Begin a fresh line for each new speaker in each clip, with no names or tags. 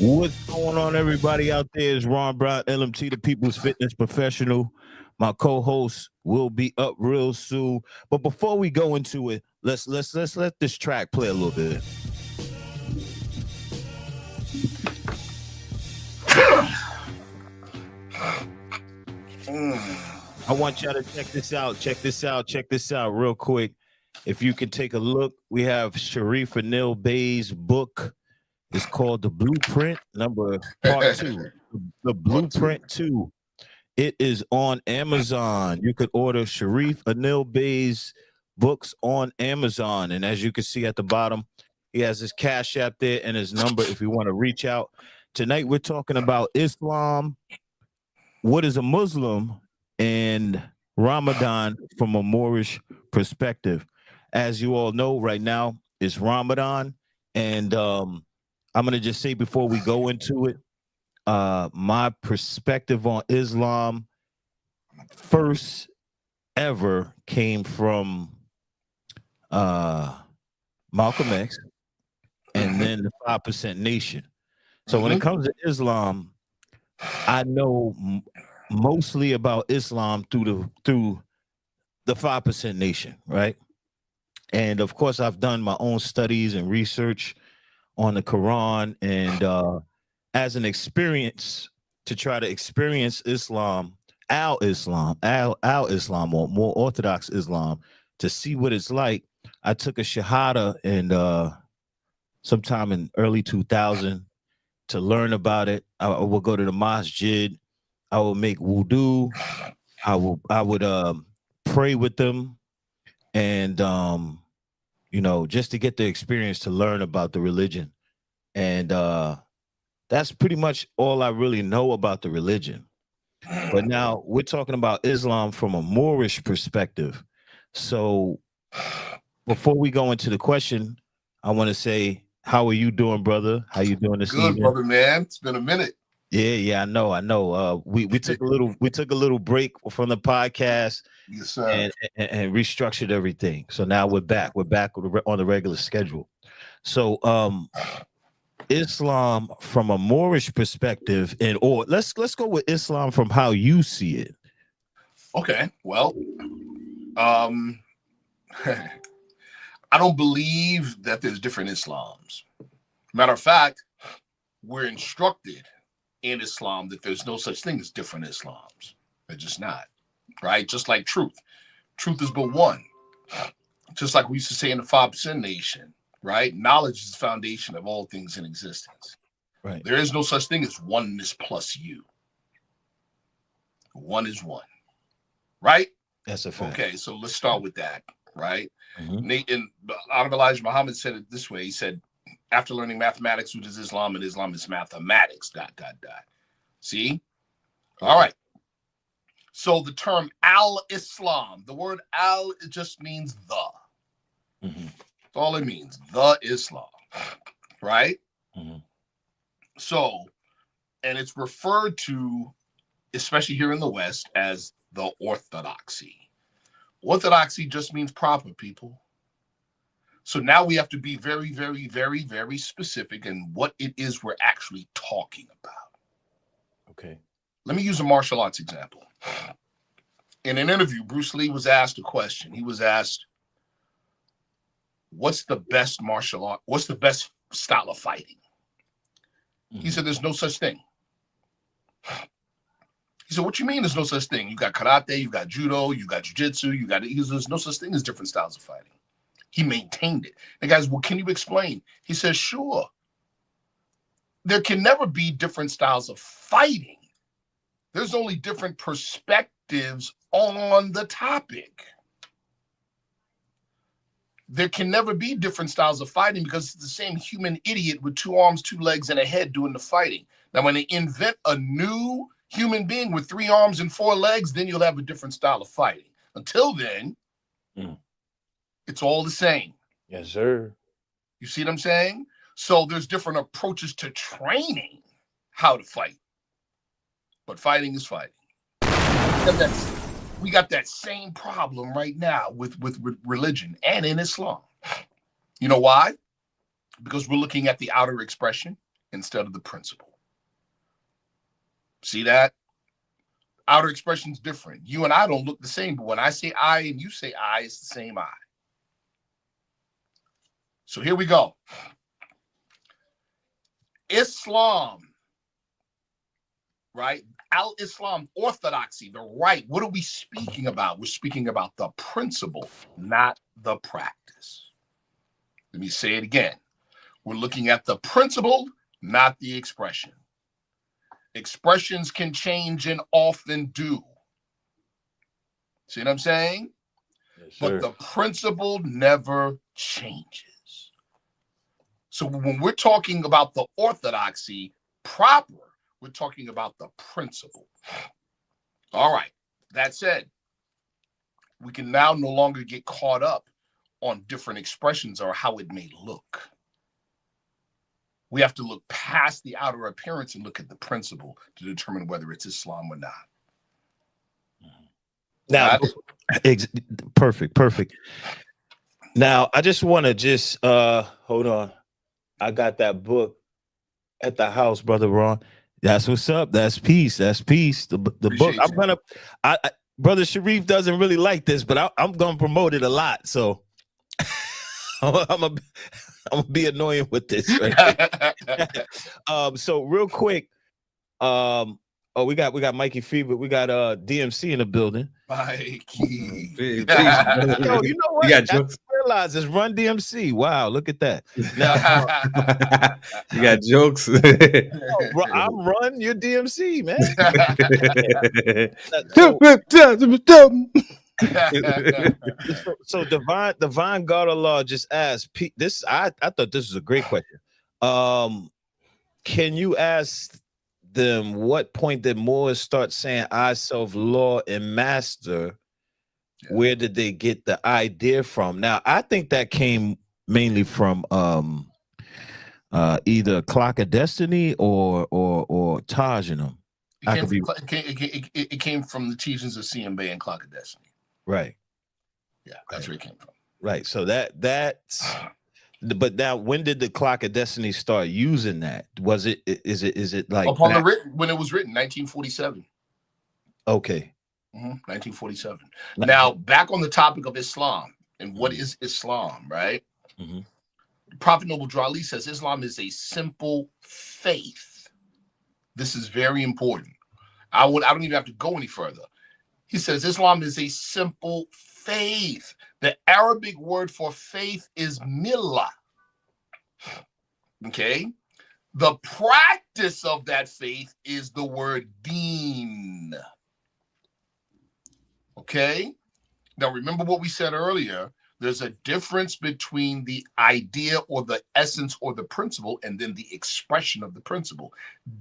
What's going on, everybody out there? Is Ron Brown, LMT, the People's Fitness Professional. My co-host will be up real soon. But before we go into it, let's let this track play a little bit. I want y'all to check this out. Check this out. Check this out real quick. If you can take a look, we have Sharif Anael Bey's book. It's called The Blueprint, part 2. The Blueprint 2. It is on Amazon. You could order Sharif Anael Bey's books on Amazon. And as you can see at the bottom, he has his Cash App there and his number if you want to reach out. Tonight, we're talking about Islam, what is a Muslim, and Ramadan from a Moorish perspective. As you all know, right now it's Ramadan. And I'm going to just say before we go into it, my perspective on Islam first ever came from Malcolm X and then the 5% Nation. So when it comes to Islam, I know mostly about Islam through the 5% Nation, right? And of course, I've done my own studies and research on the Quran, and as an experience to try to experience Islam, our Islam, or more Orthodox Islam, to see what it's like. I took a Shahada and sometime in early 2000 to learn about it. I will go to the masjid. I will make wudu. I would pray with them, and just to get the experience to learn about the religion. And that's pretty much all I really know about the religion. But now we're talking about Islam from a Moorish perspective. So before we go into the question, I want to say, how are you doing, brother? How you doing this evening?
Good, brother, man. It's been a minute.
Yeah, I know. We took a little break from the podcast.
Yes, sir.
And restructured everything. So now we're back. We're back on the regular schedule. So Islam from a Moorish perspective, or let's go with Islam from how you see it.
Okay. Well, I don't believe that there's different Islams. Matter of fact, we're instructed in Islam that there's no such thing as different Islams. They're just not. Right? Just like truth. Truth is but one. Just like we used to say in the 5% Nation, right? Knowledge is the foundation of all things in existence.
Right.
There is no such thing as oneness plus you. One is one. Right?
That's a fact.
Okay, so let's start with that, right?
Mm-hmm.
Elijah Muhammad said it this way. He said, after learning mathematics, which is Islam, and Islam is mathematics, ... See? All right. So the term al-Islam, the word al, it just means the.
Mm-hmm.
That's all it means, the Islam, right?
Mm-hmm.
So, and it's referred to, especially here in the West, as the orthodoxy. Orthodoxy just means proper, people. So now we have to be very, very, very, very specific in what it is we're actually talking about.
Okay.
Let me use a martial arts example. In an interview, Bruce Lee was asked a question. He was asked, what's the best martial art? What's the best style of fighting? Mm-hmm. He said, there's no such thing. He said, what you mean there's no such thing? You got karate, you got judo, you got jiu-jitsu, there's no such thing as different styles of fighting. He maintained it. And guys, well, can you explain? He says, sure. There can never be different styles of fighting. There's only different perspectives on the topic. There can never be different styles of fighting because it's the same human idiot with 2 arms, 2 legs, and a head doing the fighting. Now, when they invent a new human being with 3 arms and 4 legs, then you'll have a different style of fighting. Until then, it's all the same.
Yes, sir.
You see what I'm saying? So there's different approaches to training how to fight. But fighting is fighting. We got that same problem right now with religion and in Islam. You know why? Because we're looking at the outer expression instead of the principle. See that? Outer expression's different. You and I don't look the same, but when I say I and you say I, it's the same I. So here we go. Islam, right? Al-Islam, orthodoxy, the right. What are we speaking about? We're speaking about the principle, not the practice. Let me say it again. We're looking at the principle, not the expression. Expressions can change and often do. See what I'm saying?
Yes,
but the principle never changes. So when we're talking about the orthodoxy proper, we're talking about the principle. All right. That said, we can now no longer get caught up on different expressions or how it may look. We have to look past the outer appearance and look at the principle to determine whether it's Islam or not.
Now, perfect. Now, I just want to hold on. I got that book at the house, Brother Ron. That's what's up. That's peace. That's peace. The book. I'm gonna. Brother Sharif doesn't really like this, but I'm gonna promote it a lot. So I'm gonna be annoying with this. Right? So real quick, we got Mikey Fever. We got DMC in the building.
Mikey.
Yo, you know what?
You got jokes.
I realize it's Run DMC. Wow, look at that. Now,
you got jokes.
I'm Run, you're DMC, man. So divine God Allah just asked this. I thought this was a great question. Can you ask them what point did Moors start saying I, self, Lord, and master? Yeah. Where did they get the idea from? Now, I think that came mainly from either Clock of Destiny or Taj and them.
It came from the teachings of C. Bey and Clock of Destiny.
Right.
Yeah, that's where it came from.
Right. So that's. But now, when did the Clock of Destiny start using that? Was it? Is it like
upon when it was written, 1947?
Okay.
1947. Now, back on the topic of Islam and what is Islam, right? Prophet Noble Drew Ali says Islam is a simple faith. This is very important. I don't even have to go any further. He says Islam is a simple faith. The Arabic word for faith is millah. Okay? The practice of that faith is the word deen. Okay? Now remember what we said earlier. There's a difference between the idea or the essence or the principle and then the expression of the principle.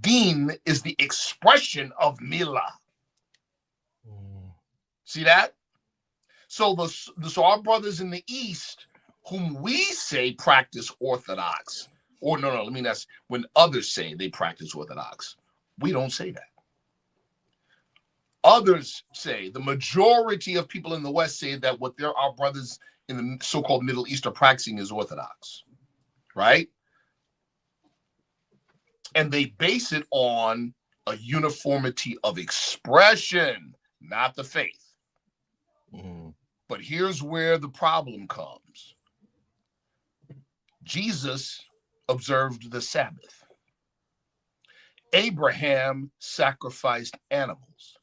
Deen is the expression of millah. See that? So our brothers in the East, whom we say practice orthodox, or no, that's when others say they practice orthodox. We don't say that. Others say, the majority of people in the West say that what our brothers in the so-called Middle East are practicing is orthodox, right? And they base it on a uniformity of expression, not the faith. But here's where the problem comes. Jesus observed the Sabbath. Abraham sacrificed animals.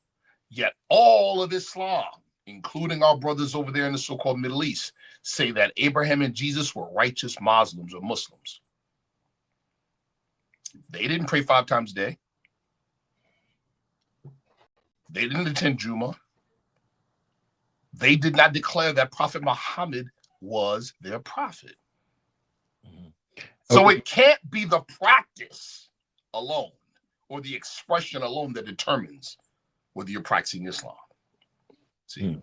Yet all of Islam, including our brothers over there in the so-called Middle East, say that Abraham and Jesus were righteous Muslims or Muslims. They didn't pray 5 times a day. They didn't attend Jummah. They did not declare that Prophet Muhammad was their prophet. So it can't be the practice alone or the expression alone that determines whether you're practicing Islam. See?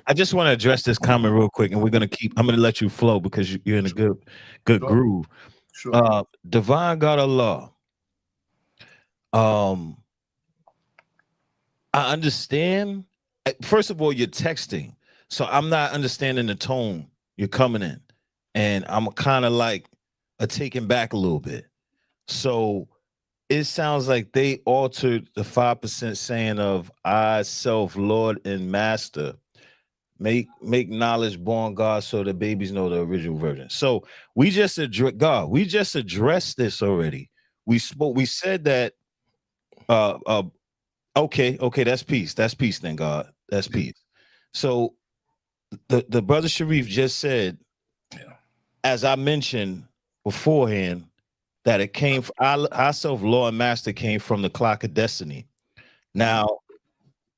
I just want to address this comment real quick, and I'm going to let you flow because you're in a good groove.
Sure.
Divine God Allah. I understand. First of all, you're texting, so I'm not understanding the tone you're coming in, and I'm kind of like taken back a little bit. So it sounds like they altered the 5% saying of I self, Lord and Master. Make knowledge born God so the babies know the original version. So we just addressed God. We just addressed this already. We said that okay, that's peace. That's peace then, God. That's peace. So the brother Sharif just said, as I mentioned beforehand, that it came from ourself, Lord and Master came from the clock of destiny. Now,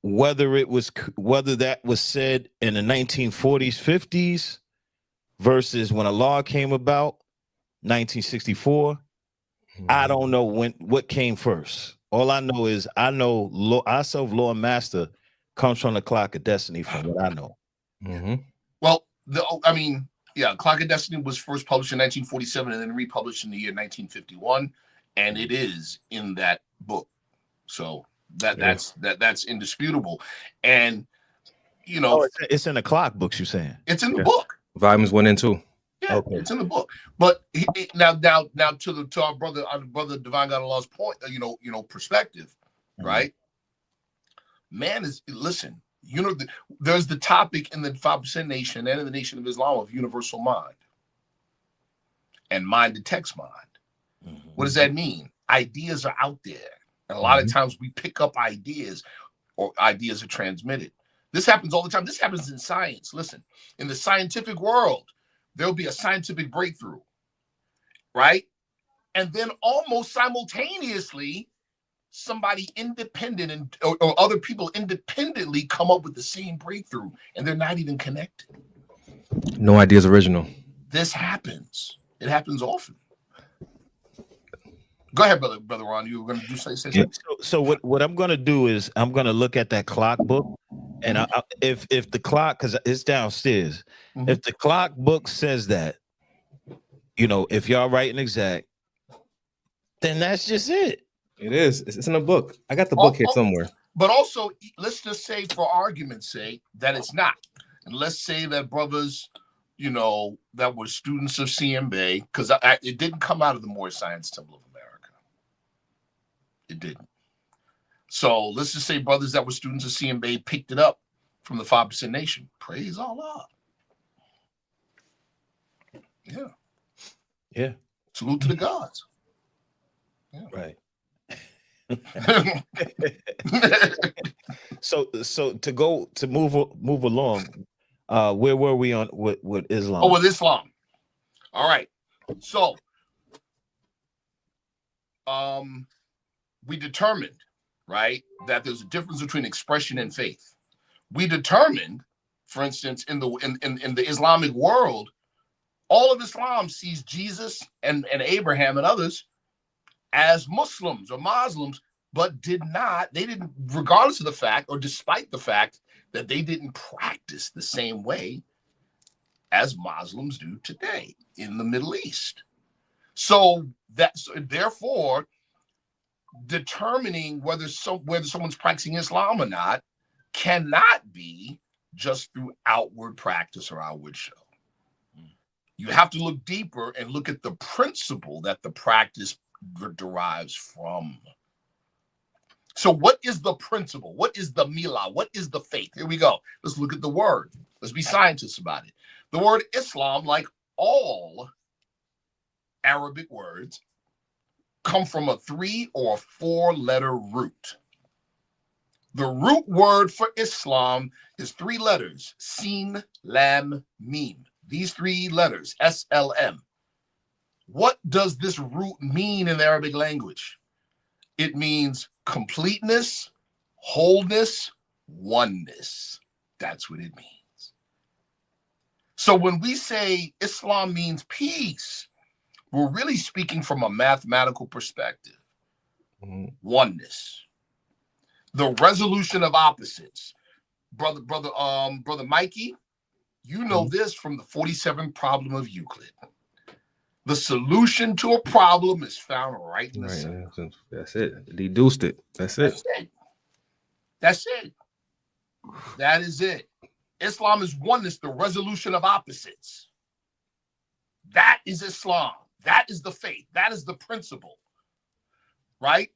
whether that was said in the 1940s, 50s, versus when a law came about, 1964, I don't know what came first. All I know is I know ourself, Lord and Master, comes from the clock of destiny, from what I know.
Well, Clock of Destiny was first published in 1947 and then republished in the year 1951, and it is in that book. So that's indisputable. And
it's in the clock books. You're saying
it's in the book,
volumes 1 and 2.
Yeah, okay. It's in the book. But now to our brother Divine God Allah's point, perspective, right? Man there's the topic in the 5% Nation and in the Nation of Islam of universal mind, and mind detects mind. What does that mean? Ideas are out there, and a lot of times we pick up ideas, or ideas are transmitted. This happens all the time. This happens in science. Listen, in the scientific world, there'll be a scientific breakthrough, right? And then almost simultaneously, somebody independent or other people independently come up with the same breakthrough, and they're not even connected.
No idea is original.
This happens. It happens often. Go ahead, brother Ron. You were going to say something.
So what I'm going to do is I'm going to look at that clock book, and if the clock, because it's downstairs, if the clock book says that, if y'all writing exact, then that's just it.
It is. It's in a book. I got the book here somewhere.
But also, let's just say, for argument's sake, that it's not. And let's say that brothers, that were students of CM Bey, because it didn't come out of the Moorish Science Temple of America. It didn't. So let's just say brothers that were students of CM Bey picked it up from the 5% Nation. Praise Allah. Yeah.
Yeah.
Salute to the gods.
Yeah. Right. So to move along, where were we on with Islam?
Oh, with Islam. All right. So we determined, right, that there's a difference between expression and faith. We determined, for instance, in the Islamic world, all of Islam sees Jesus and Abraham and others as Muslims or Muslims, but regardless of the fact, or despite the fact that they didn't practice the same way as Muslims do today in the Middle East. So therefore, determining whether someone's practicing Islam or not cannot be just through outward practice or outward show. You have to look deeper and look at the principle that the practice derives from. So what is the principle? What is the milah? What is the faith? Here we go. Let's look at the word. Let's be scientists about it. The word Islam, like all Arabic words, come from a 3 or 4-letter root. The root word for Islam is 3 letters: Sin, Lam, Mim. These 3 letters, SLM. What does this root mean in the Arabic language? It means completeness, wholeness, oneness. That's what it means. So when we say Islam means peace, we're really speaking from a mathematical perspective. Oneness. The resolution of opposites. Brother Mikey, you know this from the 47th problem of Euclid. The solution to a problem is found right in the center.
That's it. Deduced it. That's it.
That's it. That is it. Islam is oneness, the resolution of opposites. That is Islam. That is the faith. That is the principle. right?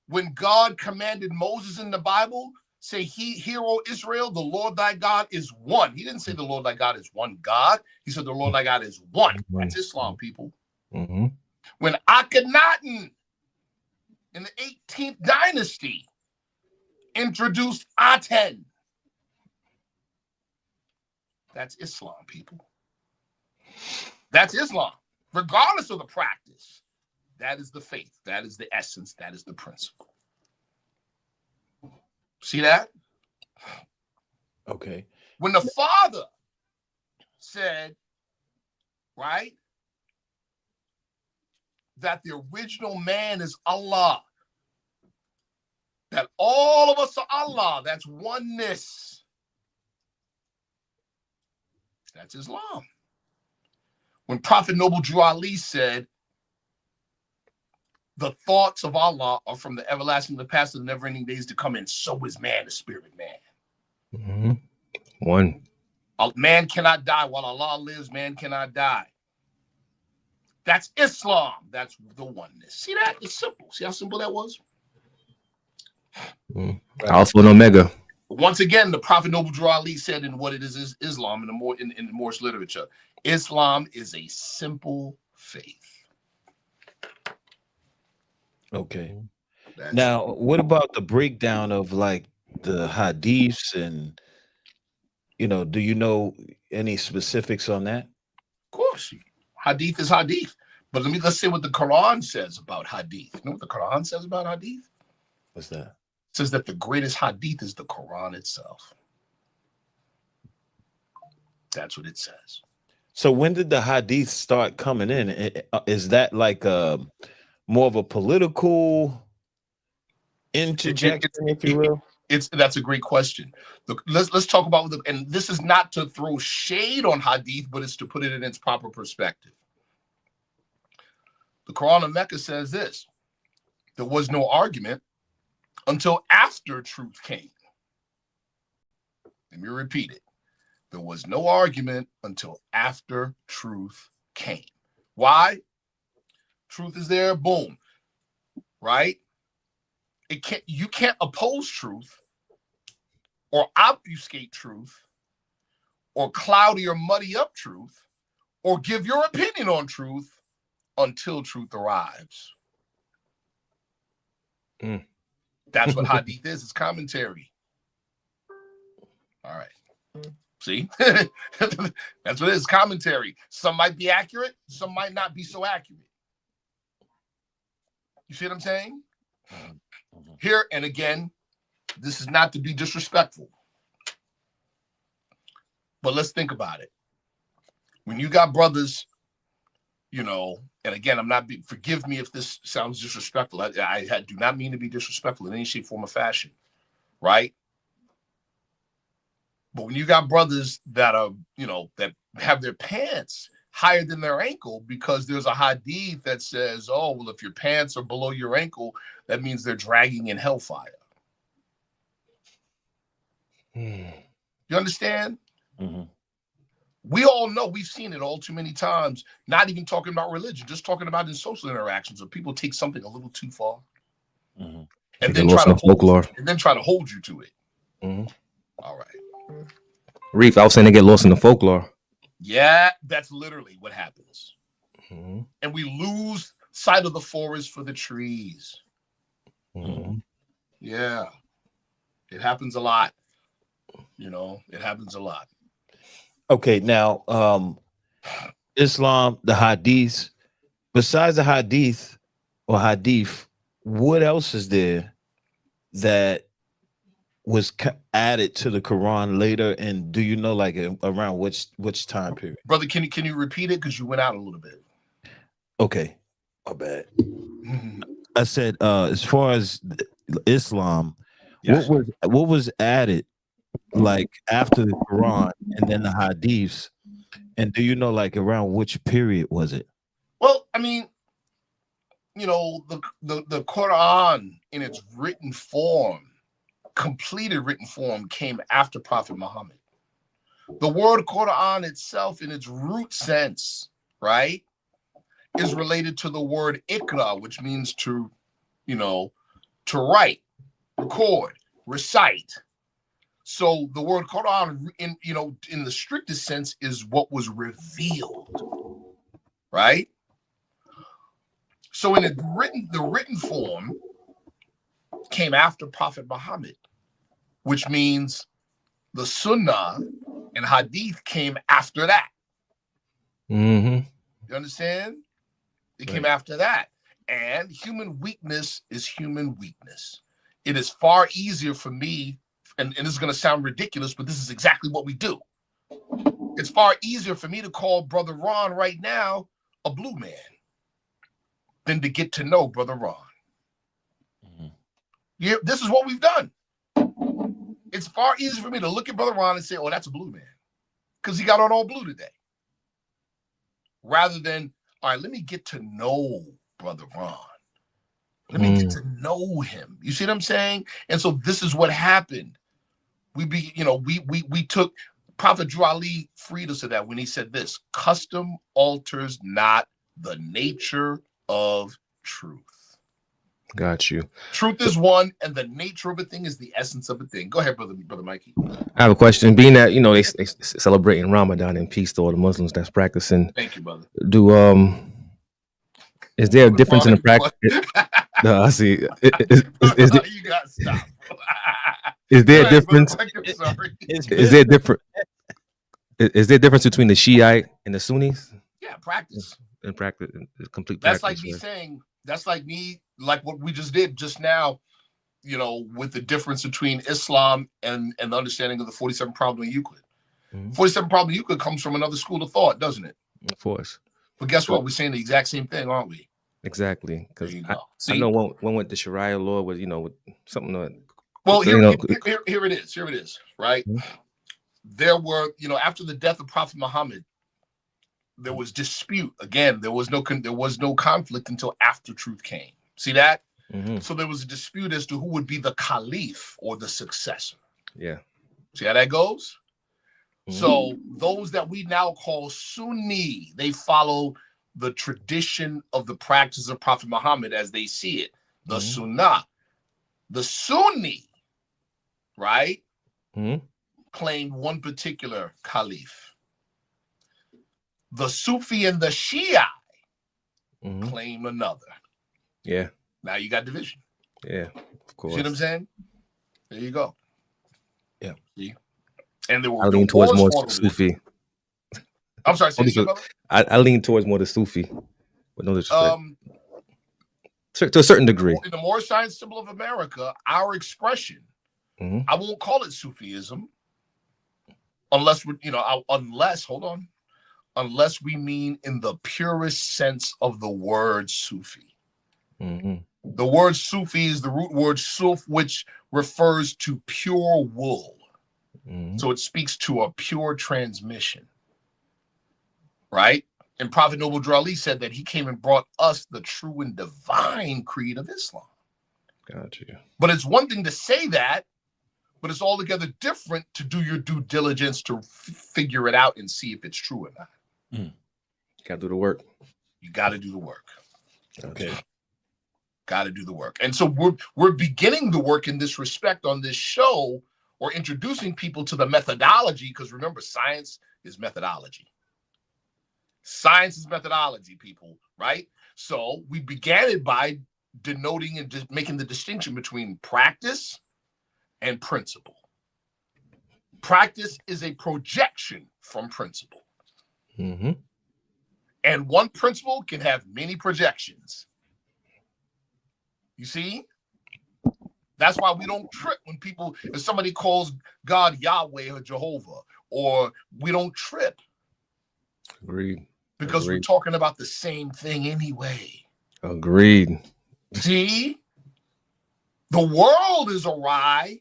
When God commanded Moses in the Bible, say, hear, O Israel, the Lord thy God is one. He didn't say the Lord thy God is one God. He said the Lord thy God is one. That's Islam, people.
Mm-hmm.
When Akhenaten in the 18th dynasty introduced Aten, that's Islam, people. That's Islam, regardless of the practice. That is the faith. That is the essence. That is the principle. See that?
Okay.
When the Father said, right, that the original man is Allah, that all of us are Allah, that's oneness. That's Islam. When Prophet Noble Drew Ali said, the thoughts of Allah are from the everlasting, the past, and the never-ending days to come, and so is man, the spirit man.
Mm-hmm. One.
Man cannot die. While Allah lives, man cannot die. That's Islam. That's the oneness. See that? It's simple. See how simple that was?
Alpha and Omega.
Once again, the Prophet Noble Drew Ali said in what it is Islam in the Moorish literature. Islam is a simple faith.
Okay. Now, what about the breakdown of like the hadiths and, do you know any specifics on that?
Of course. Hadith is hadith. But let's say what the Quran says about hadith. You know what the Quran says about hadith?
What's that?
It says that the greatest hadith is the Quran itself. That's what it says.
So when did the hadith start coming in? Is that like more of a political interjection, if you will?
That's a great question. Look, let's talk about and this is not to throw shade on hadith, but it's to put it in its proper perspective. The Quran of Mecca says this: there was no argument until after truth came. Let me repeat it. There was no argument until after truth came. Why? Truth is there, boom. Right? You can't oppose truth or obfuscate truth or cloudy or muddy up truth or give your opinion on truth until truth arrives. That's what hadith is. It's commentary. All right. See? That's what it is, commentary. Some might be accurate. Some might not be so accurate. You see what I'm saying? Here, and again, this is not to be disrespectful. But let's think about it. When you got brothers, and again, forgive me if this sounds disrespectful. I do not mean to be disrespectful in any shape, form, or fashion, right? But when you got brothers that are, that have their pants higher than their ankle because there's a hadith that says, oh, well, if your pants are below your ankle, that means they're dragging in hellfire. You understand?
Mm-hmm.
We all know, we've seen it all too many times, not even talking about religion, just talking about in social interactions where people take something a little too far and then try to hold you to it. All right.
Reef, I was saying they get lost in the folklore.
Yeah, that's literally what happens. And we lose sight of the forest for the trees. Yeah. It happens a lot. It happens a lot.
Okay, now Islam, the hadiths, besides the hadith or hadith, what else is there that was added to the Quran later? And do you know like around which time period?
Brother, can you repeat it? Because you went out a little bit.
Okay, my bad. I said as far as Islam, yes, what was added like after the Quran and then the hadiths, and do you know like around which period was it?
Well, I mean, the Quran in its written form, completed written form, came after Prophet Muhammad. The word Quran itself in its root sense, right, is related to the word ikra, which means to to write, record, recite. So the word Quran in the strictest sense is what was revealed, right? So in the written form came after Prophet Muhammad, which means the Sunnah and Hadith came after that.
Mm-hmm.
You understand? It came after that. And human weakness is human weakness. It is far easier for me, and this is going to sound ridiculous, but this is exactly what we do. It's far easier for me to call Brother Ron right now a blue man than to get to know Brother Ron. Mm-hmm. Yeah, this is what we've done. It's far easier for me to look at Brother Ron and say, oh, that's a blue man, because he got on all blue today. Rather than, all right, let me get to know Brother Ron. Let me get to know him. You see what I'm saying? And so this is what happened. We took, Prophet Drew Ali freed us of that when he said this: custom alters not the nature of truth.
Got you.
Truth is one, and the nature of a thing is the essence of a thing. Go ahead, brother Mikey.
I have a question. Being that they celebrating Ramadan and peace to all the Muslims that's practicing.
Thank you, brother.
Is there a difference in the practice? No, I see.
You got to stop.
Is there a difference? Is there different? Is there a difference between the Shiite and the Sunnis?
Yeah, practice.
And practice, complete
practice.
That's
like me saying, like what we just did just now, with the difference between Islam and the understanding of the 47 problem of Euclid. 47 problem of Euclid comes from another school of thought, doesn't it?
Of course.
But guess what? We're saying the exact same thing, aren't we?
Exactly. Because I know one with the Sharia law was, with something that.
Well, here it is. Here it is, right? Mm-hmm. There were, after the death of Prophet Muhammad, there was dispute. Again, there was no conflict until after truth came. See that? Mm-hmm. So there was a dispute as to who would be the caliph or the successor.
Yeah.
See how that goes? Mm-hmm. So those that we now call Sunni, they follow the tradition of the practice of Prophet Muhammad as they see it. The Sunnah. The Sunni, right, claimed one particular caliph. The Sufi and the Shia claim another.
Yeah.
Now you got division.
Yeah, of course.
See what I'm saying? There you go.
Yeah.
See? And there were
I lean towards more Sufi.
I'm sorry.
I lean towards more the Sufi. But no disrespect. To a certain degree.
In the Moorish science symbol of America, our expression, I won't call it Sufism, unless we mean in the purest sense of the word Sufi. Mm-hmm. The word Sufi is the root word suf, which refers to pure wool. Mm-hmm. So it speaks to a pure transmission, right? And Prophet Noble Drew Ali said that he came and brought us the true and divine creed of Islam.
Got you.
But it's one thing to say that, but it's altogether different to do your due diligence to figure it out and see if it's true or not.
You got to do the work.
You got to do the work.
Okay.
Got to do the work. And so we're beginning the work in this respect on this show, or introducing people to the methodology, because remember, science is methodology. Science is methodology, people, right? So we began it by denoting and just making the distinction between practice and principle. Practice is a projection from principle. Mm-hmm. And one principle can have many projections. You see? That's why we don't trip when if somebody calls God Yahweh or Jehovah, or we don't trip.
Agreed.
Because we're talking about the same thing anyway.
Agreed.
See? The world is awry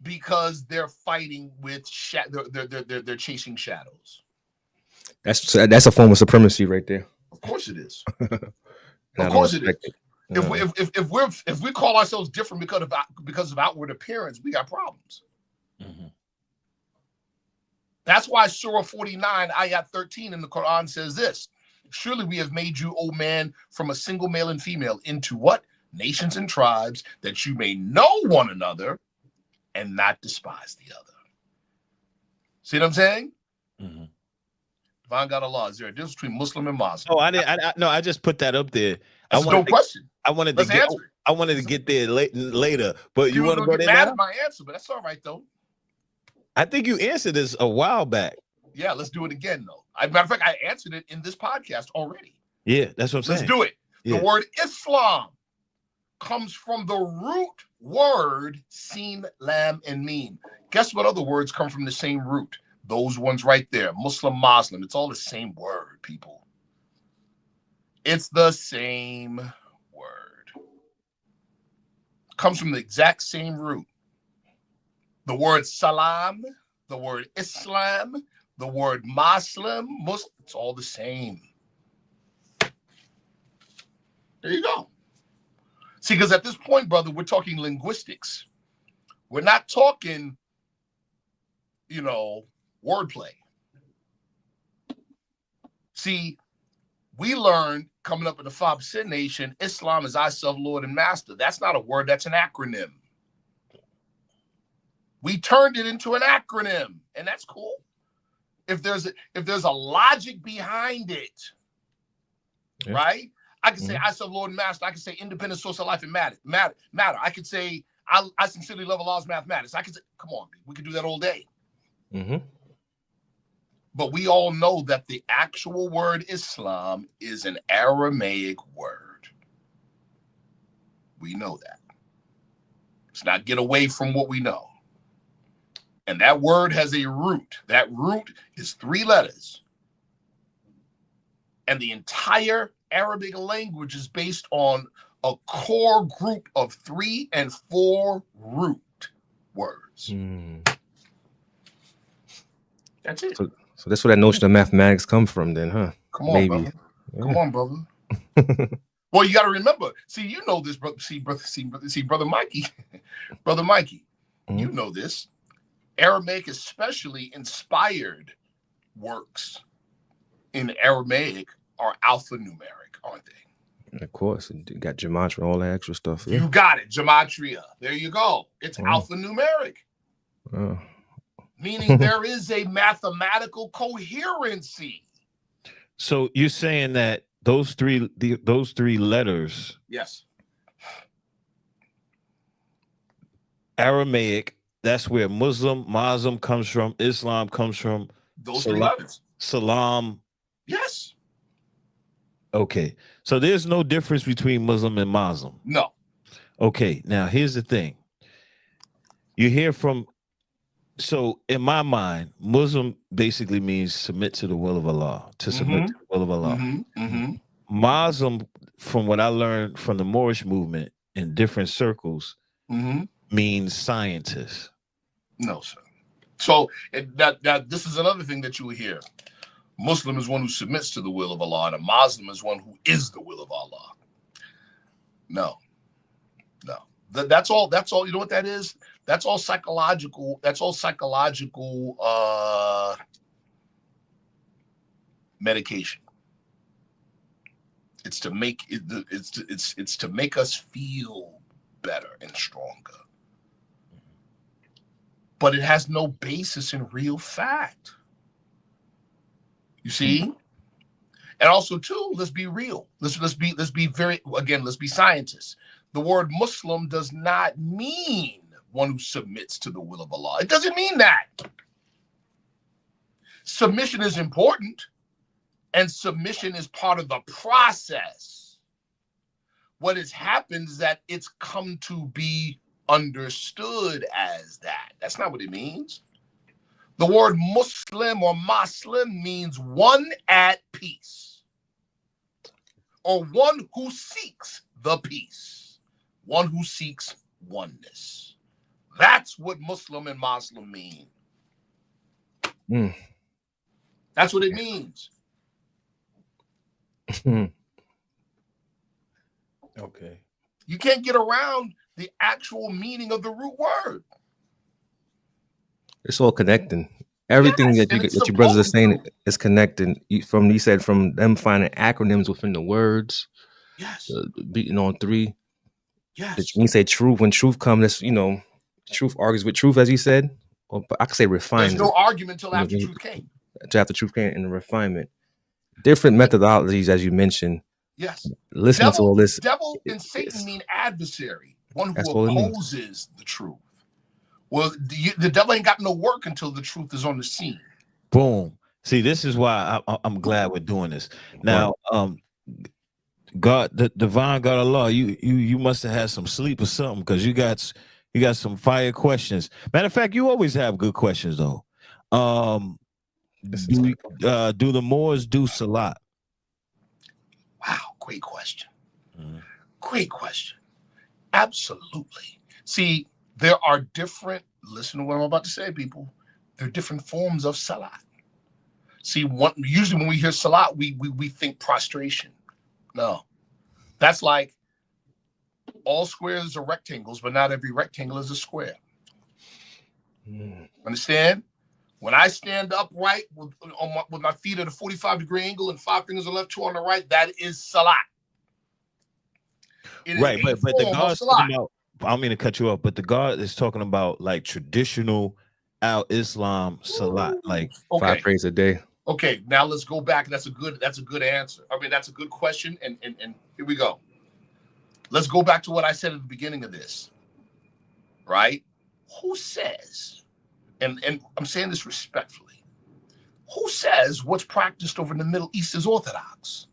because they're fighting with they're chasing shadows.
That's a form of supremacy right there.
Of course it is. Of course it is. If we call ourselves different because of outward appearance, we got problems. Mm-hmm. That's why Surah 49, Ayat 13 in the Quran says this: surely we have made you, O man, from a single male and female into what? nations and tribes, that you may know one another and not despise the other. See what I'm saying?
Mm-hmm.
Divine God Allah, is there a difference between Muslim and Muslim?
Oh, no, I just put that up there.
That's no question.
I wanted to get there later, but you want to go there now?
My answer, but that's all right though.
I think you answered this a while back.
Yeah, let's do it again though. Matter of fact, I answered it in this podcast already.
Yeah, that's what I'm saying.
Let's do it.
Yeah.
The word Islam comes from the root word sin, lam, and meme. Guess what other words come from the same root? Those ones right there. Muslim, Muslim. It's all the same word, people. It's the same word. Comes from the exact same root. The word salam, the word Islam, the word Muslim, it's all the same. There you go. See, because at this point, brother, we're talking linguistics. We're not talking, wordplay. See, we learned coming up in the 5% Nation, Islam is I, self, Lord, and Master. That's not a word, that's an acronym. We turned it into an acronym, and that's cool. If there's a logic behind it, yeah. Right? I can say I, self, Lord, and Master. I can say independent source of life and matter. I could say I sincerely love Allah's mathematics. I could say, come on, we could do that all day. Mm-hmm. But we all know that the actual word Islam is an Aramaic word. We know that. Let's not get away from what we know. And that word has a root. That root is 3 letters. And the entire Arabic language is based on a core group of 3 and 4 root words. Mm. That's it.
So that's where that notion of mathematics come from then, huh?
Come on, brother. Yeah. Come on, brother. Well, you got to remember. See, you know this, brother. See, brother Mikey. Brother Mikey, you know this. Aramaic, especially inspired works in Aramaic, are alphanumeric, aren't they?
Of course. You got gematria, all that extra stuff.
Yeah. You got it. Gematria. There you go. It's alphanumeric. Meaning there is a mathematical coherency.
So you're saying that those three letters.
Yes.
Aramaic, that's where Muslim comes from, Islam comes from.
Those 3 letters.
Salam.
Yes.
Okay. So there's no difference between Muslim and Muslim.
No.
Okay. Now here's the thing. You hear from, so in my mind, Muslim basically means submit to the will of Allah, to submit to the will of Allah. Muslim, from what I learned from the Moorish movement in different circles, means scientist.
No, sir. So that this is another thing that you will hear. Muslim is one who submits to the will of Allah, and a Muslim is one who is the will of Allah. No. That's all. You know what that is? That's all psychological. That's all psychological medication. It's to make it's to make us feel better and stronger. But it has no basis in real fact. You see? And also too, let's be real. Let's be scientists. The word Muslim does not mean one who submits to the will of Allah. It doesn't mean that. Submission is important, and submission is part of the process. What has happened is that it's come to be understood as that. That's not what it means. The word Muslim or Muslim means one at peace, or one who seeks the peace, one who seeks oneness. That's what Muslim and Muslim mean. That's what it means.
Okay.
You can't get around the actual meaning of the root word.
It's all connecting. Everything that your brothers are saying is connecting. You said from them finding acronyms within the words.
Yes.
Beating on 3.
Yes.
When you say truth, when truth comes, truth argues with truth, as you said. Or I could say refines.
There's no argument until after truth came.
Until after truth came, and the refinement. Different methodologies, as you mentioned.
Yes.
Listening to all this.
Devil and Satan mean adversary, one who opposes the truth. Well, the devil ain't got no work until the truth is on the scene.
Boom. See, this is why I'm glad we're doing this. Now, God, the divine God of Allah, you must have had some sleep or something, because you got some fire questions. Matter of fact, you always have good questions though. Do the Moors do Salah?
Wow, great question. Great question. Absolutely. See, there are different, listen to what I'm about to say, people. There are different forms of Salah. See, usually when we hear Salah, we think prostration. No. That's like all squares are rectangles, but not every rectangle is a square. Understand? When I stand upright with my feet at a 45-degree angle and 5 fingers on the left, 2 on the right, that is Salah.
Right, but the God's talking about, I don't mean to cut you off, but the God is talking about like traditional al-Islam Salah, like
5 prayers a day.
Okay, now let's go back. That's a good answer. I mean, that's a good question. And here we go. Let's go back to what I said at the beginning of this. Right? Who says, and I'm saying this respectfully, who says what's practiced over in the Middle East is orthodox?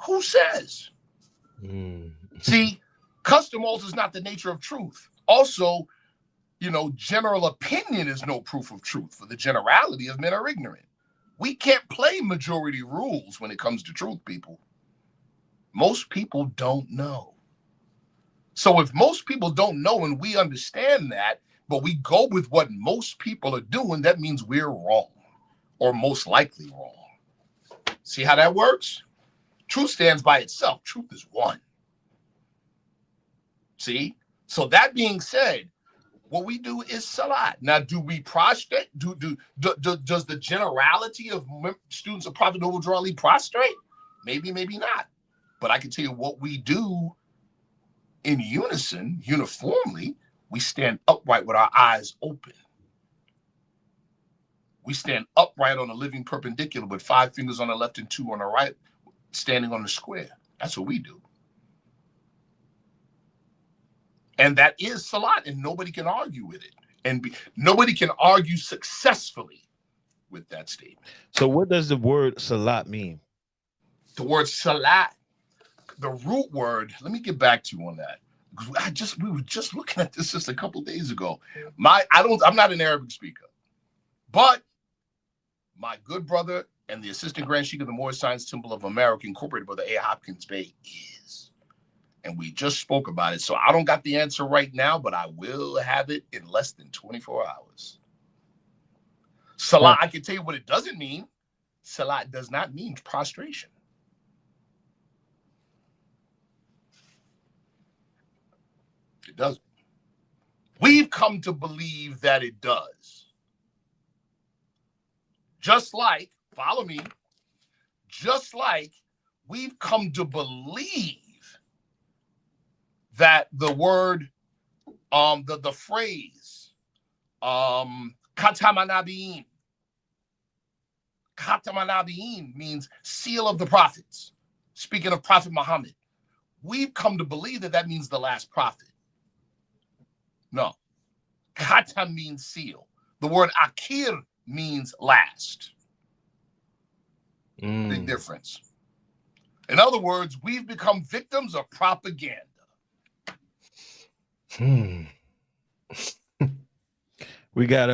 Who says? See, custom alters not the nature of truth. Also, general opinion is no proof of truth, for the generality of men are ignorant. We can't play majority rules when it comes to truth, people. Most people don't know. So if most people don't know and we understand that, but we go with what most people are doing, that means we're wrong, or most likely wrong. See how that works? Truth stands by itself. Truth is one. See? So that being said, what we do is Salah. Now, do we prostrate? Does the generality of students of Prophet Noble Ali prostrate? Maybe, maybe not. But I can tell you what we do in unison, uniformly. We stand upright with our eyes open. We stand upright on a living perpendicular with 5 fingers on the left and 2 on the right, standing on the square. That's what we do. And that is Salat, and nobody can argue with it. And nobody can argue successfully with that statement.
So what does the word Salat mean?
The word Salat, the root word, let me get back to you on that. We were just looking at this just a couple of days ago. I'm not an Arabic speaker, but my good brother and the assistant Grand Sheikh of the Moorish Science Temple of America, Incorporated, Brother A. Hopkins Bey, is. And we just spoke about it. So I don't got the answer right now, but I will have it in less than 24 hours. Salat, I can tell you what it doesn't mean. Salat does not mean prostration. It doesn't. We've come to believe that it does. Just like, follow me, just like we've come to believe that the word, the phrase, Khatamanabiyin means seal of the prophets. Speaking of Prophet Muhammad, we've come to believe that means the last prophet. No, Khatam means seal. The word Akir means last. Big difference. In other words, we've become victims of propaganda.
We got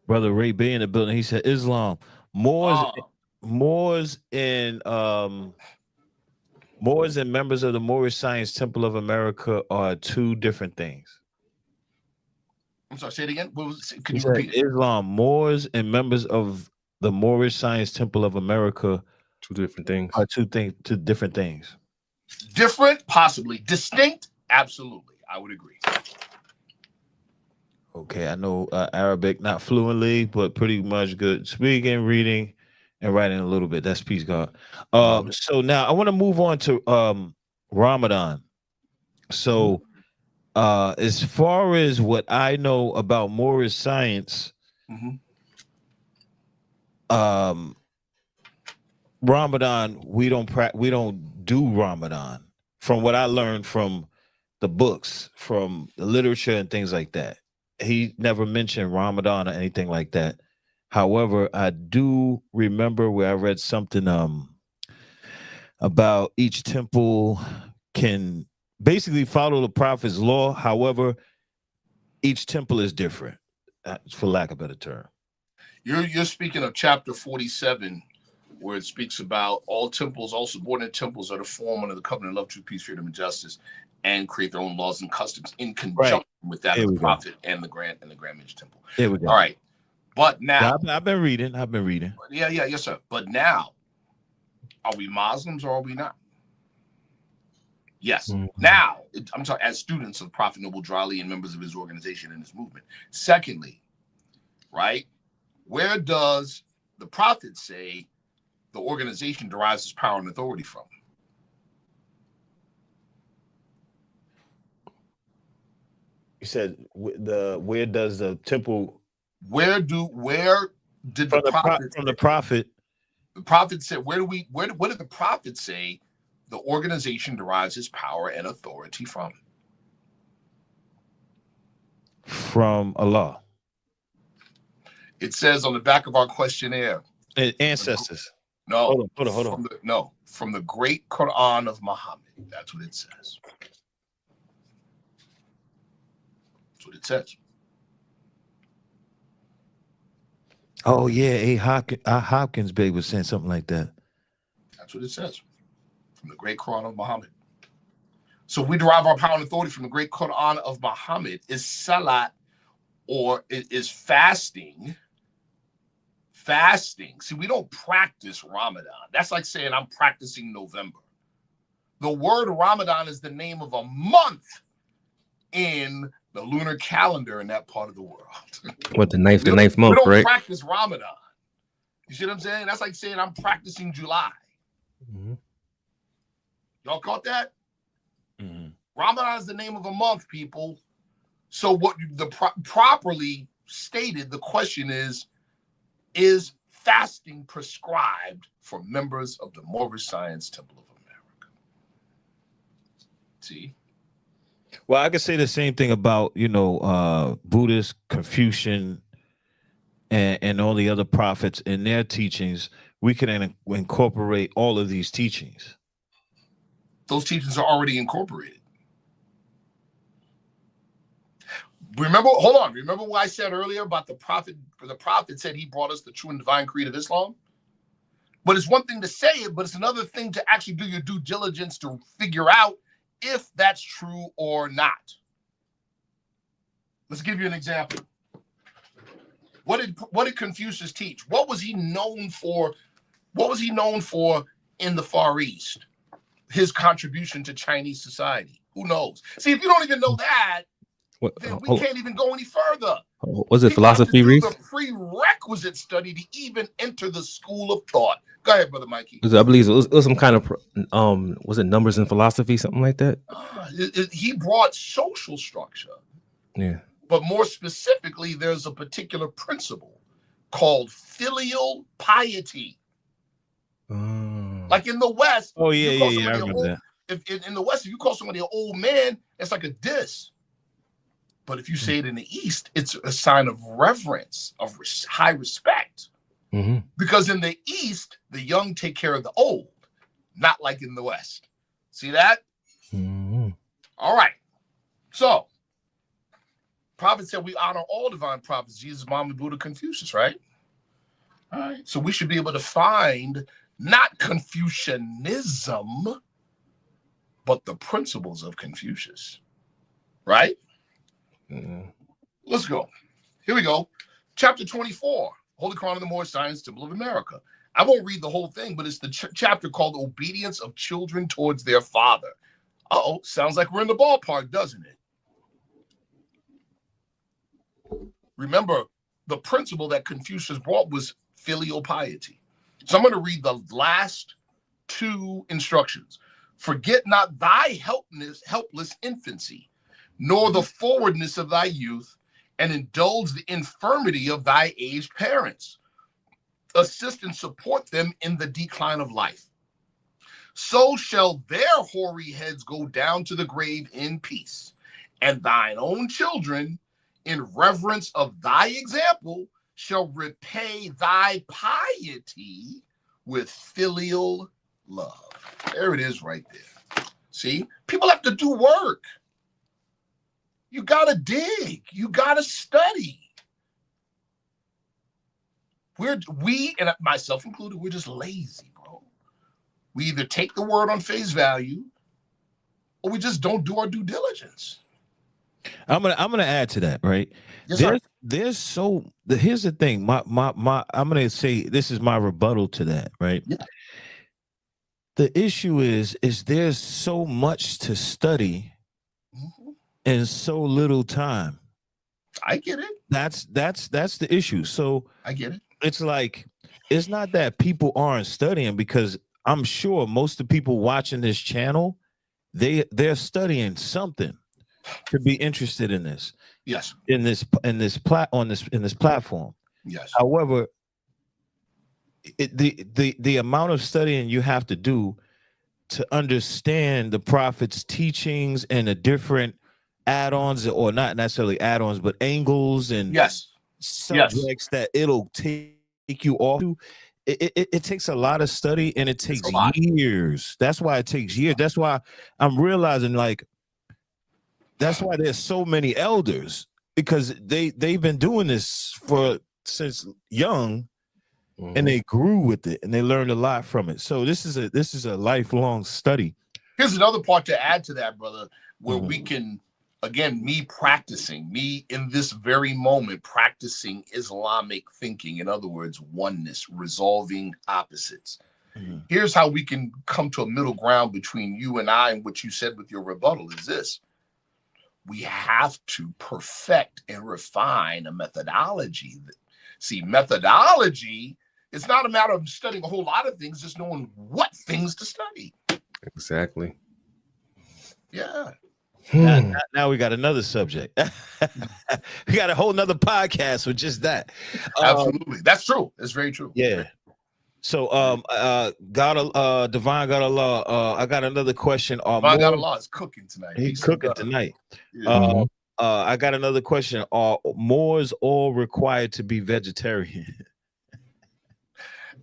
Brother Ray Bey in the building. He said Islam, Moors and members of the Moorish Science Temple of America are two different things.
I'm sorry, say it again. Can you repeat it?
Islam, Moors and members of the Moorish Science Temple of America,
two different things.
Are two different things.
Different, possibly. Distinct, absolutely. I would agree.
Okay, I know Arabic, not fluently, but pretty much good speaking, reading, and writing a little bit. That's peace, God. So now I want to move on to Ramadan. So as far as what I know about Moorish science, Ramadan, we don't do Ramadan. From what I learned from the books, from the literature and things like that, he never mentioned Ramadan or anything like that. However, I do remember where I read something about each temple can basically follow the prophet's law. However, each temple is different, for lack of a better term.
You're speaking of chapter 47, where it speaks about all temples, all subordinate temples are to form under the covenant of love, truth, peace, freedom, and justice, and create their own laws and customs in conjunction with that of the prophet and the grand image temple.
There we go.
All right. But now
I've been reading.
Yeah, yes, sir. But now, are we Muslims or are we not? Yes. Now, I'm talking as students of Prophet Noble Drew Ali and members of his organization and his movement. Secondly, right, where does the prophet say the organization derives its power and authority from?
You said where does the temple?
Where did the prophet
from the prophet?
The prophet said, what did the prophet say the organization derives its power and authority from?
From Allah.
It says on the back of our questionnaire.
Ancestors.
No.
Hold on.
From the great Quran of Muhammad. That's what it says. That's what it says.
Oh yeah, A. Hopkins Bey was saying something like that.
That's what it says. From the great Quran of Muhammad. So we derive our power and authority from the great Quran of Muhammad. Is Salah, or is fasting. Fasting. See, we don't practice Ramadan. That's like saying I'm practicing November. The word Ramadan is the name of a month in the lunar calendar in that part of the world.
What, the ninth month, right?
We don't practice Ramadan. You see what I'm saying? That's like saying I'm practicing July. Y'all caught that? Ramadan is the name of a month, people. So what the properly stated, the question is fasting prescribed for members of the Moorish Science Temple of America? See?
Well, I could say the same thing about, Buddhist, Confucian, and all the other prophets in their teachings. We can incorporate all of these teachings.
Those teachings are already incorporated. Remember what I said earlier about the prophet? The prophet said he brought us the true and divine creed of Islam. But it's one thing to say it, but it's another thing to actually do your due diligence to figure out if that's true or not. Let's give you an example. What did Confucius teach? What was he known for? What was he known for in the Far East? His contribution to Chinese society. Who knows? See, if you don't even know that, then we can't even go any further.
Was it philosophy, Reese?
The prerequisite study to even enter the school of thought. Go ahead, Brother Mikey.
I believe it was some kind of was it numbers and philosophy, something like that?
He brought social structure.
Yeah.
But more specifically, there's a particular principle called filial piety. Like in the West.
Oh yeah. I remember that.
If in the West, if you call somebody an old man, it's like a diss. But if you say it in the East, it's a sign of reverence, of high respect. Because in the East, the young take care of the old, not like in the West. See that? All right. So, prophet said we honor all divine prophets, Jesus, Muhammad, Buddha, Confucius, right? All right. So we should be able to find not Confucianism, but the principles of Confucius, right? Let's go. Here we go. Chapter 24, Holy Quran of the Moorish Science Temple of America. I won't read the whole thing, but it's the chapter called Obedience of Children Towards Their Father. Sounds like we're in the ballpark, doesn't it? Remember, the principle that Confucius brought was filial piety. So I'm going to read the last two instructions. Forget not thy helpless infancy, nor the forwardness of thy youth, and indulge the infirmity of thy aged parents. Assist and support them in the decline of life. So shall their hoary heads go down to the grave in peace, and thine own children, in reverence of thy example, shall repay thy piety with filial love. There it is right there. See, people have to do work. You got to dig. You got to study. We, and myself included, we're just lazy, bro. We either take the word on face value or we just don't do our due diligence.
I'm gonna add to that, right?
Yes, sir.
Here's the thing. I'm gonna say this is my rebuttal to that, right?
Yeah.
The issue is there's so much to study in so little time.
I get it.
That's the issue. So
I get it.
It's like, it's not that people aren't studying, because I'm sure most of the people watching this channel, they're studying something to be interested in this.
Yes.
In this platform.
Yes.
However, the amount of studying you have to do to understand the prophet's teachings and the different add-ons, or not necessarily add-ons, but angles and subjects that it'll take you off to, it takes a lot of study, and it takes years. That's why it takes years. That's why I'm realizing, like, that's why there's so many elders, because they've been doing this since young, and they grew with it, and they learned a lot from it. So this is a lifelong study.
Here's another part to add to that, brother, where we can, again, me in this very moment practicing Islamic thinking. In other words, oneness, resolving opposites. Here's how we can come to a middle ground between you and I, and what you said with your rebuttal is this. We have to perfect and refine a methodology. See, methodology, it's not a matter of studying a whole lot of things, just knowing what things to study.
Exactly.
Yeah.
Now we got another subject. We got a whole nother podcast with just that.
Absolutely. That's true. That's very true.
Yeah. So Divine got a law. I got another question.
Divine got a law is cooking tonight.
He's cooking tonight.
Yeah.
I got another question. Are Moors all required to be vegetarian?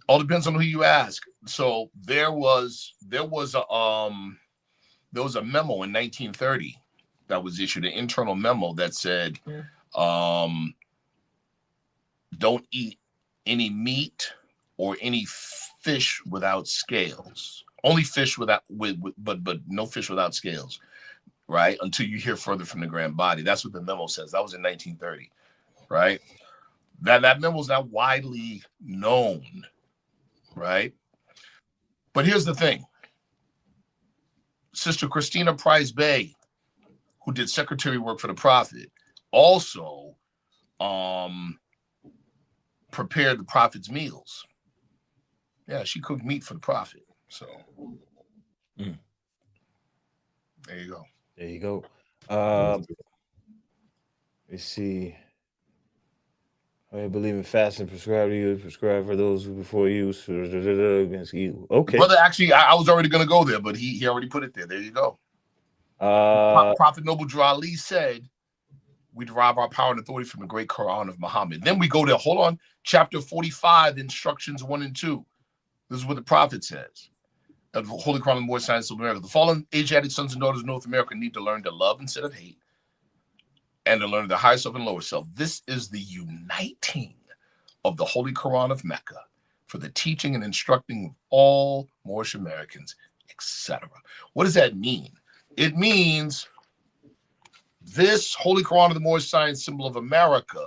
All depends on who you ask. So there was a memo in 1930 that was issued, an internal memo that said, don't eat any meat or any fish without scales. Only fish but no fish without scales, right? Until you hear further from the grand body. That's what the memo says. That was in 1930, right? That memo is not widely known, right? But here's the thing. Sister Christina Price Bey, who did secretary work for the Prophet, also prepared the Prophet's meals. Yeah, she cooked meat for the Prophet. So there you go.
There you go. Let's see. I believe in fasting, prescribe to you, prescribe for those who before you against evil. Okay.
Brother, actually, I was already going to go there, but he already put it there. There you go. Prophet Noble Drew Ali said, we derive our power and authority from the great Quran of Muhammad. Then we go to, hold on, chapter 45, instructions 1 and 2. This is what the Prophet says. The Holy Quran of the Moorish Science of America. The fallen Asiatic sons and daughters of North America need to learn to love instead of hate, and to learn the higher self and lower self. This is the uniting of the Holy Quran of Mecca for the teaching and instructing of all Moorish Americans, etc. What does that mean? It means this Holy Quran of the Moorish Science symbol of America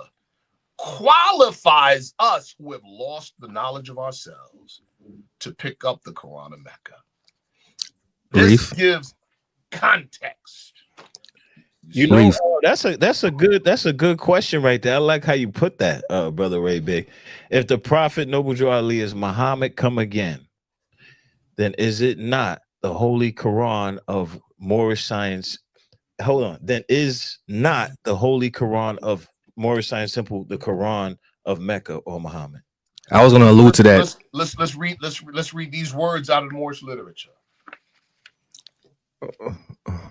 qualifies us who have lost the knowledge of ourselves to pick up the Quran of Mecca. This gives context.
You know, that's a good question right there. I like how you put that, brother Ray Big. If the Prophet Noble Drew Ali is Muhammad come again, then is it not the Holy Quran of Moorish science? Hold on. Then is not the Holy Quran of Moorish science simple the Quran of Mecca or Muhammad?
I was going to allude to that.
Let's read these words out of Moorish literature.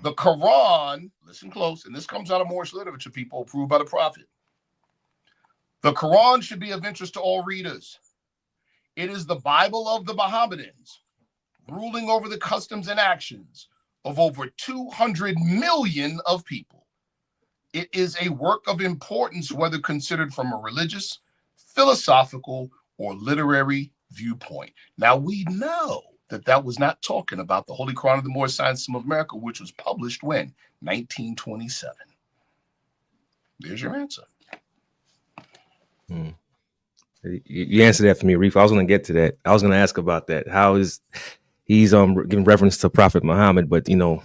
The Quran, listen close, and this comes out of Moorish literature, people, approved by the Prophet. The Quran should be of interest to all readers. It is the Bible of the Mohammedans, ruling over the customs and actions of over 200 million of people. It is a work of importance, whether considered from a religious, philosophical, or literary viewpoint. Now, we know that was not talking about the Holy Quran of the Moorish Science System of America, which was published when? 1927. There's your answer.
You answered that for me, Reef. I was going to get to that. I was going to ask about that. How is he's giving reference to Prophet Muhammad, but you know,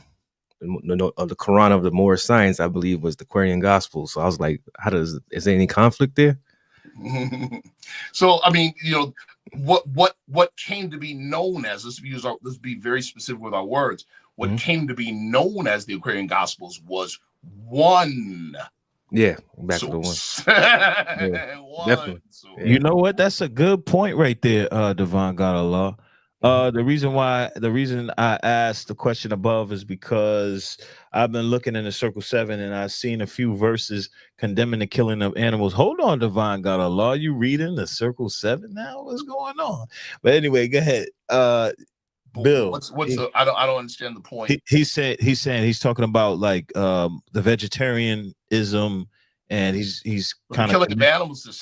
the Quran of the Moorish Science, I believe, was the Quarian Gospel. So I was like, is there any conflict there?
So I mean, you know, what came to be known as, let's be very specific with our words. What came to be known as the Quarian Gospels was one.
Yeah, back to the one.
One.
Definitely.
So,
you know what? That's a good point right there, Devon God Allah. The reason I asked the question above is because I've been looking in the Circle 7 and I've seen a few verses condemning the killing of animals. Hold on, Divine God Allah. You reading the Circle 7 now? What's going on? But anyway, go ahead. Bill.
I don't understand the point.
He's saying talking about like the vegetarianism. And he's kind of
killing of animals is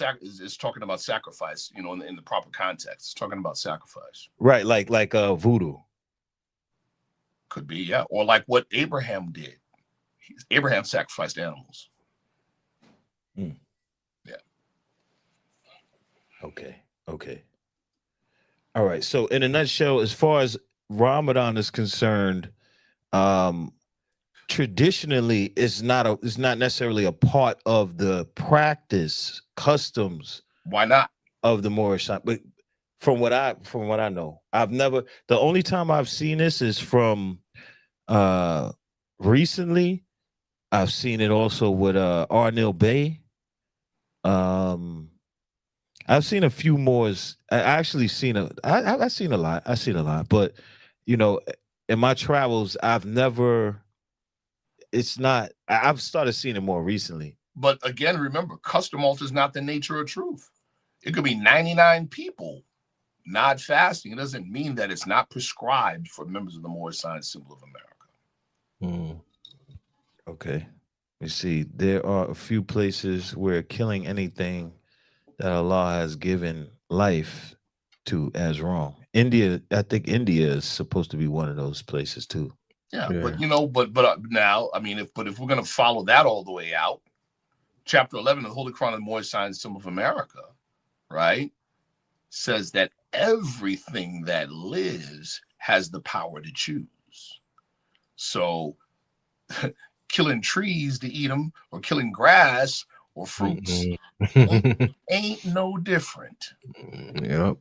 talking about sacrifice, you know, in the proper context. It's talking about sacrifice,
right? Like voodoo
could be, yeah, or like what Abraham did. Abraham sacrificed animals.
Yeah. Okay. All right. So in a nutshell, as far as Ramadan is concerned, traditionally it's not necessarily a part of the practice customs.
Why not?
Of the Moorish side. But from what I know, the only time I've seen this is from recently. I've seen it also with Anael Bey. I've seen a few more. I've seen a lot, but you know, in my travels I've started seeing it more recently.
But again, remember, custom alters not the nature of truth. It could be 99 people not fasting. It doesn't mean that it's not prescribed for members of the Moorish Science Symbol of America.
Okay. You see, there are a few places where killing anything that Allah has given life to as wrong. India, I think India is supposed to be one of those places too.
Yeah. But you know, but now, I mean, if we're going to follow that all the way out, chapter 11 of the Holy Quran of the Moorish Science Symbol of America, right, says that everything that lives has the power to choose. So killing trees to eat them or killing grass or fruits ain't no different.
Yep.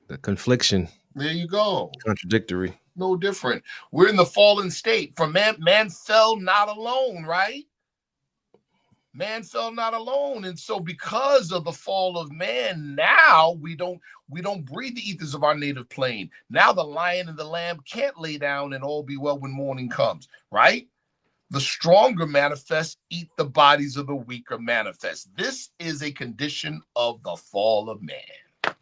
The confliction.
There you go.
Contradictory.
No different. We're in the fallen state. For man fell not alone, right? Man fell not alone. And so because of the fall of man, now we don't breathe the ethers of our native plane. Now the lion and the lamb can't lay down and all be well when morning comes, right? The stronger manifest, eat the bodies of the weaker manifest. This is a condition of the fall of man.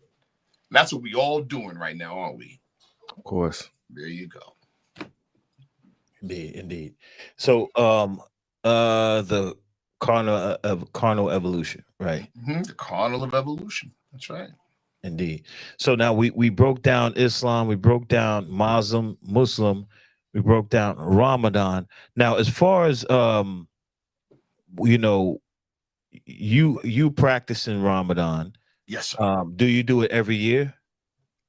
That's what we all doing right now, aren't we?
Of course.
There you go.
Indeed. So the carnal evolution, right?
The carnal of evolution. That's right.
Indeed. So now we broke down Islam, we broke down Muslim, we broke down Ramadan. Now, as far as you know, you practice in Ramadan.
Yes, sir.
Do you do it every year?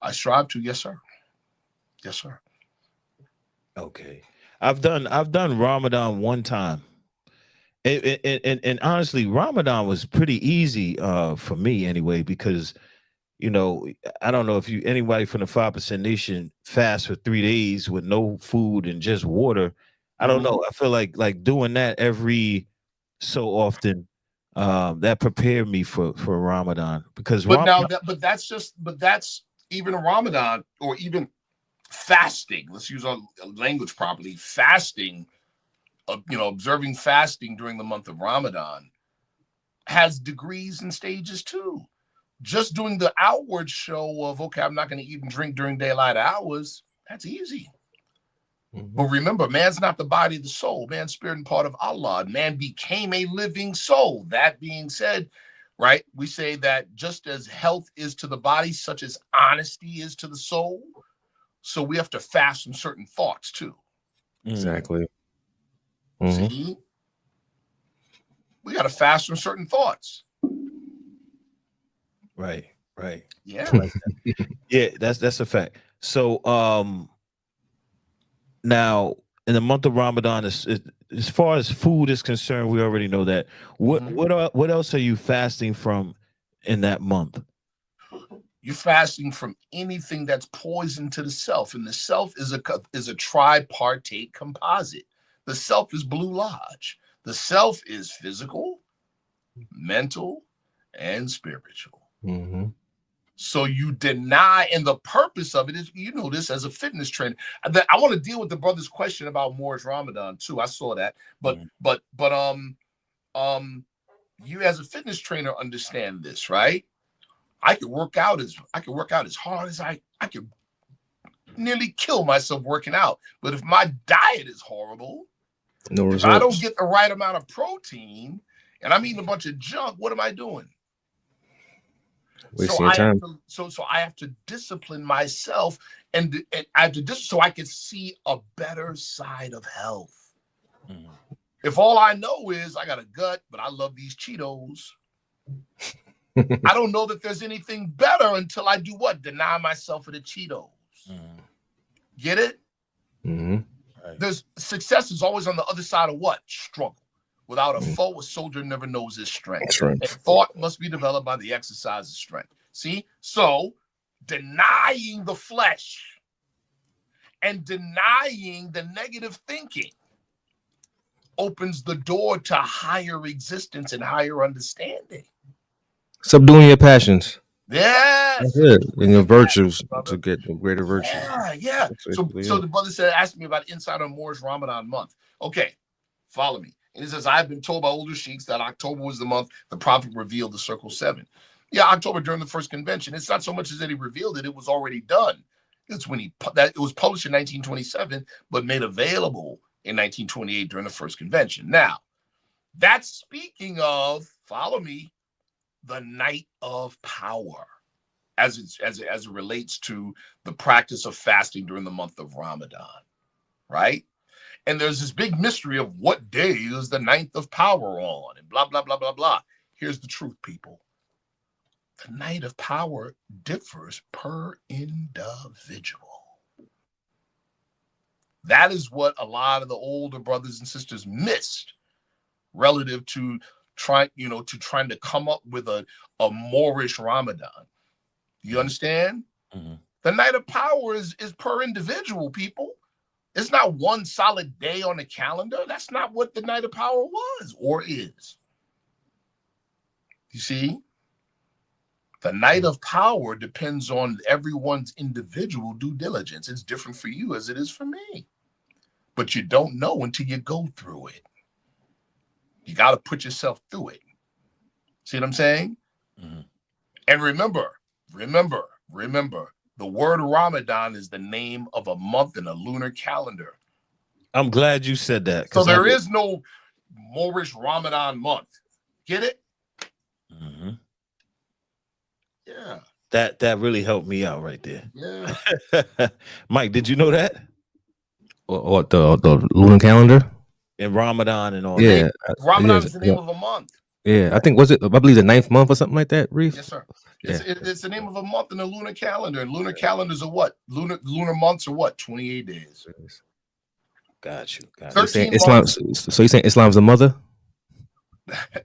I strive to, yes, sir. Yes, sir.
Okay. I've done Ramadan one time. And honestly, Ramadan was pretty easy for me anyway, because I don't know if anybody from the 5% Nation fast for 3 days with no food and just water. I don't know. I feel like doing that every so often, that prepared me for Ramadan, because
that's even Ramadan, or even fasting. Let's use our language properly. Fasting, observing fasting during the month of Ramadan has degrees and stages too. Just doing the outward show of, okay, I'm not going to eat and drink during daylight hours, that's easy. But remember, man's not the body of the soul. Man's spirit and part of Allah. Man became a living soul. That being said, right, we say that just as health is to the body, such as honesty is to the soul. So we have to fast from certain thoughts too.
Exactly.
See? We got to fast from certain thoughts.
Right.
Yeah.
Yeah, that's a fact. So now in the month of Ramadan, as far as food is concerned, we already know that. What else are you fasting from in that month?
You're fasting from anything that's poison to the self, and the self is a tripartite composite. The self is Blue Lodge. The self is physical, mental, and spiritual. So you deny, and the purpose of it is, this as a fitness trainer. I want to deal with the brother's question about Moorish Ramadan too. I saw that, but you as a fitness trainer understand this, right? I could work out as hard as I could nearly kill myself working out. But if my diet is horrible, if I don't get the right amount of protein and I'm eating a bunch of junk, what am I doing?
Wasting time.
So I have to discipline myself, and I have to so I can see a better side of health. If all I know is I got a gut, but I love these Cheetos, I don't know that there's anything better until I do what? Deny myself of the Cheetos. Get it? There's success is always on the other side of what? Struggle. Without a foe, a soldier never knows his strength. And thought must be developed by the exercise of strength. See? So denying the flesh and denying the negative thinking opens the door to higher existence and higher understanding.
Subduing your passions.
Yes.
That's it. And your virtues to get greater virtues.
Yeah. So the brother asked me about insight on Moorish Ramadan month. Okay, follow me. And he says, I've been told by older sheiks that October was the month the Prophet revealed the Circle 7. Yeah, October during the first convention. It's not so much as that he revealed it, it was already done. It's when it was published in 1927, but made available in 1928 during the first convention. Now, that's speaking of, follow me, the night of power, as it relates to the practice of fasting during the month of Ramadan, right? And there's this big mystery of what day is the 9th of power on, and blah, blah, blah, blah, blah. Here's the truth, people. The night of power differs per individual. That is what a lot of the older brothers and sisters missed relative to trying to come up with a Moorish Ramadan. You understand? The night of power is per individual, people. It's not one solid day on the calendar. That's not what the night of power was or is. You see? The night of power depends on everyone's individual due diligence. It's different for you as it is for me. But you don't know until you go through it. You got to put yourself through it. See what I'm saying? And remember, the word Ramadan is the name of a month in a lunar calendar.
I'm glad you said that.
So there is no Moorish Ramadan month. Get it? Yeah.
That really helped me out right there.
Yeah.
Mike, did you know that?
What, the lunar calendar?
And Ramadan and all
that.
Ramadan is the name of a month.
Yeah, I think, I believe the 9th month or something like that, Reef?
Yes, sir. It's the name of a month in the lunar calendar. And lunar calendars are what? Lunar months are what? 28 days.
Got you.
So you're saying Islam's the mother?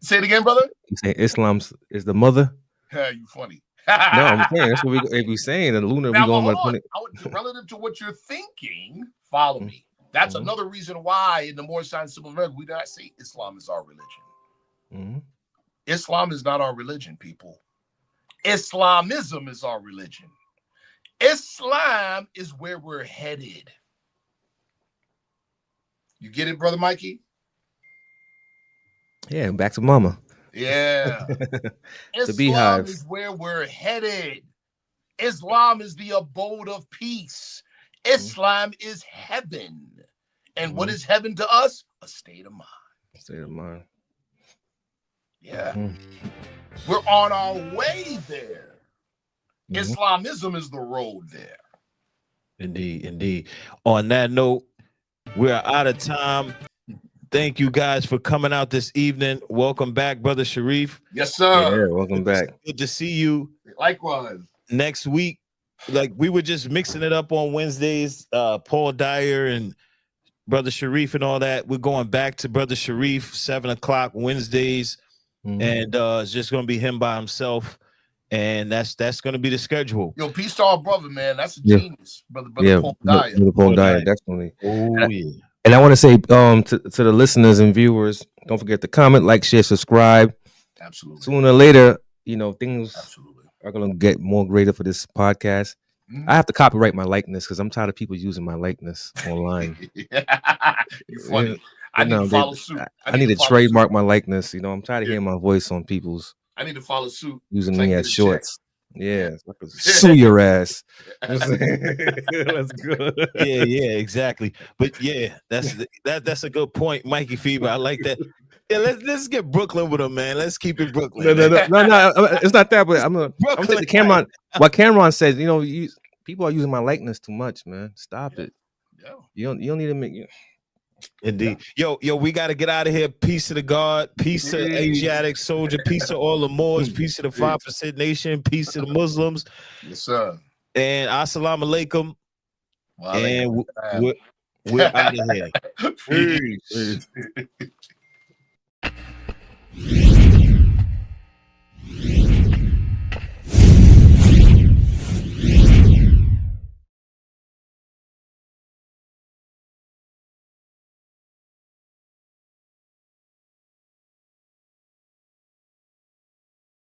Say it again, brother.
You say Islam is the mother?
You funny.
No, I'm saying that's what if we saying the lunar.
Now,
we going
hold on. Relative to what you're thinking, follow me. That's another reason why in the Moorish side of Civil America we do not say Islam is our religion. Islam is not our religion, people. Islamism is our religion. Islam is where we're headed. You get it, brother Mikey?
Yeah, back to mama.
Yeah.
The beehive
is where we're headed. Islam is the abode of peace. Islam is heaven. And what is heaven to us? A state of mind.
State of mind.
Yeah. We're on our way there. Islamism is the road there.
Indeed, indeed. On that note, we're out of time. Thank you guys for coming out this evening. Welcome back, Brother Sharif.
Yes, sir.
Yeah, welcome back.
Good to see you.
Likewise.
Next week, like we were just mixing it up on Wednesdays, Paul Dyer and Brother Sharif and all that. We're going back to Brother Sharif, 7 o'clock Wednesdays. And it's just going to be him by himself. And that's going to be the schedule.
Yo, peace to our brother, man. That's a genius, brother Paul Dyer.
Brother Paul Dyer, definitely.
Oh, yeah.
And I want to say to the listeners and viewers, don't forget to comment, like, share, subscribe.
Absolutely.
Sooner or later, things are going to get more greater for this podcast. I have to copyright my likeness because I'm tired of people using my likeness online.
You're funny. I need to follow suit.
I need to trademark my likeness. I'm tired of hearing my voice on people's.
I need to follow suit.
Using me as shorts. Yeah, I could sue your ass. That's good.
Yeah, exactly. But yeah, that's a good point, Mikey Fever. I like that. Yeah, let's get Brooklyn with him, man. Let's keep it Brooklyn.
No, it's not that. But I'm saying Cameron. What Cameron says, people are using my likeness too much, man. Stop it.
Yeah.
You don't need to make.
Indeed. Yo, we got to get out of here. Peace to the God, peace to the Asiatic soldier, peace to all the Moors, peace to the 5% nation, peace to the Muslims.
Yes, sir.
And assalamu alaikum.
Wow,
and we're out of here. Peace.
Peace.